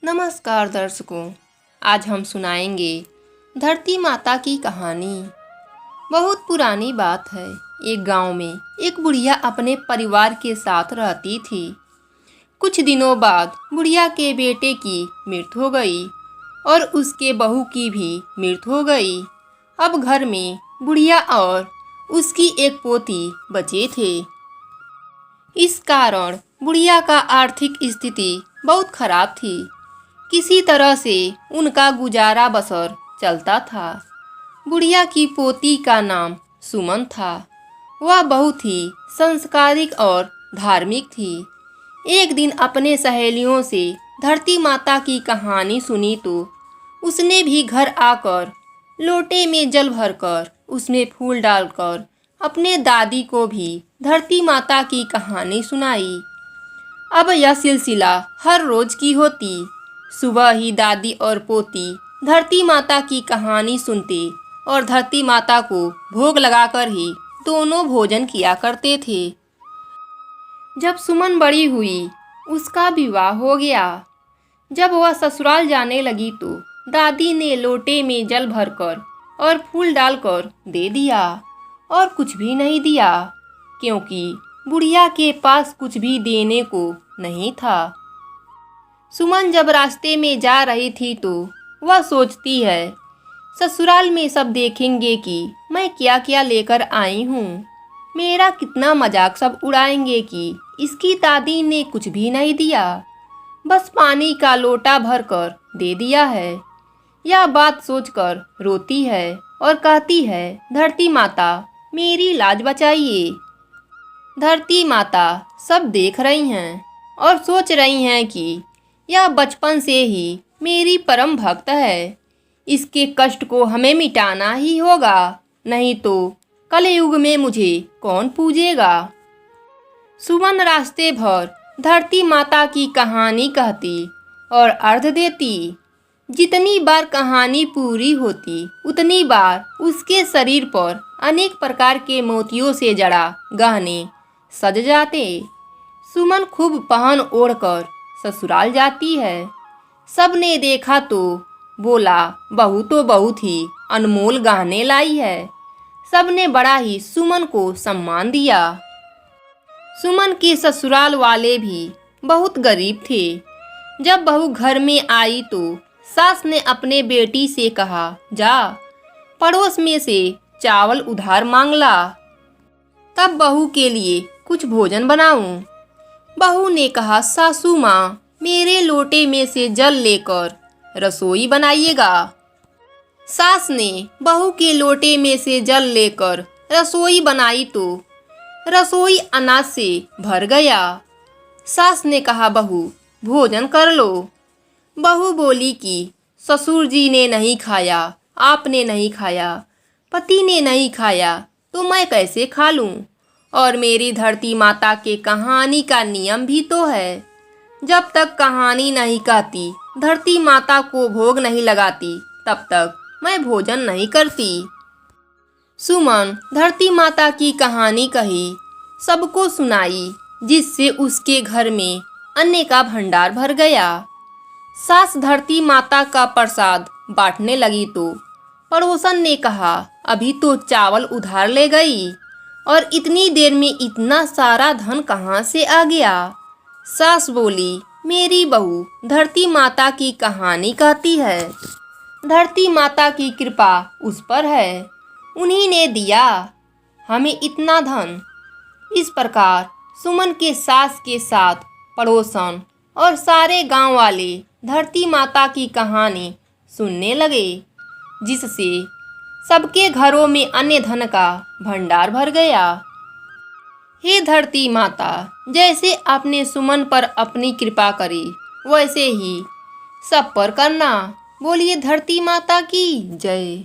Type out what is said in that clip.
नमस्कार दर्शकों, आज हम सुनाएंगे धरती माता की कहानी। बहुत पुरानी बात है। एक गांव में एक बुढ़िया अपने परिवार के साथ रहती थी। कुछ दिनों बाद बुढ़िया के बेटे की मृत्यु हो गई और उसके बहू की भी मृत्यु हो गई। अब घर में बुढ़िया और उसकी एक पोती बचे थे। इस कारण बुढ़िया का आर्थिक स्थिति बहुत खराब थी। किसी तरह से उनका गुजारा बसर चलता था। बुढ़िया की पोती का नाम सुमन था। वह बहुत ही संस्कारिक और धार्मिक थी। एक दिन अपने सहेलियों से धरती माता की कहानी सुनी तो उसने भी घर आकर लोटे में जल भरकर उसमें फूल डालकर अपने दादी को भी धरती माता की कहानी सुनाई। अब यह सिलसिला हर रोज की होती। सुबह ही दादी और पोती धरती माता की कहानी सुनते और धरती माता को भोग लगाकर ही दोनों भोजन किया करते थे। जब सुमन बड़ी हुई, उसका विवाह हो गया। जब वह ससुराल जाने लगी तो दादी ने लोटे में जल भरकर और फूल डालकर दे दिया और कुछ भी नहीं दिया, क्योंकि बुढ़िया के पास कुछ भी देने को नहीं था। सुमन जब रास्ते में जा रही थी तो वह सोचती है, ससुराल में सब देखेंगे कि मैं क्या क्या लेकर आई हूँ। मेरा कितना मजाक सब उड़ाएंगे कि इसकी दादी ने कुछ भी नहीं दिया, बस पानी का लोटा भरकर दे दिया है। यह बात सोचकर रोती है और कहती है, धरती माता मेरी लाज बचाइए। धरती माता सब देख रही हैं और सोच रही हैं कि यह बचपन से ही मेरी परम भक्त है। इसके कष्ट को हमें मिटाना ही होगा, नहीं तो कलयुग में मुझे कौन पूजेगा। सुमन रास्ते भर धरती माता की कहानी कहती और अर्थ देती। जितनी बार कहानी पूरी होती उतनी बार उसके शरीर पर अनेक प्रकार के मोतियों से जड़ा गहने सज जाते। सुमन खूब पहन ओढ़कर ससुराल जाती है। सबने देखा तो बोला, बहू तो बहुत ही अनमोल गहने लाई है। सबने बड़ा ही सुमन को सम्मान दिया। सुमन के ससुराल वाले भी बहुत गरीब थे। जब बहू घर में आई तो सास ने अपने बेटी से कहा, जा पड़ोस में से चावल उधार मांग ला, तब बहू के लिए कुछ भोजन बनाऊं। बहू ने कहा, सासू माँ मेरे लोटे में से जल लेकर रसोई बनाइएगा। सास ने बहू के लोटे में से जल लेकर रसोई बनाई तो रसोई अनाज से भर गया। सास ने कहा, बहू भोजन कर लो। बहू बोली कि ससुर जी ने नहीं खाया, आपने नहीं खाया, पति ने नहीं खाया तो मैं कैसे खा लूं। और मेरी धरती माता के कहानी का नियम भी तो है, जब तक कहानी नहीं कहती, धरती माता को भोग नहीं लगाती, तब तक मैं भोजन नहीं करती। सुमन धरती माता की कहानी कही, सबको सुनाई, जिससे उसके घर में अन्न का भंडार भर गया। सास धरती माता का प्रसाद बांटने लगी तो पड़ोसन ने कहा, अभी तो चावल उधार ले गई और इतनी देर में इतना सारा धन कहाँ से आ गया। सास बोली, मेरी बहू धरती माता की कहानी कहती है, धरती माता की कृपा उस पर है, उन्हीं ने दिया हमें इतना धन। इस प्रकार सुमन के सास के साथ पड़ोसन और सारे गांव वाले धरती माता की कहानी सुनने लगे, जिससे सबके घरों में अन्य धन का भंडार भर गया। हे धरती माता, जैसे आपने सुमन पर अपनी कृपा करी, वैसे ही सब पर करना। बोलिए धरती माता की जय।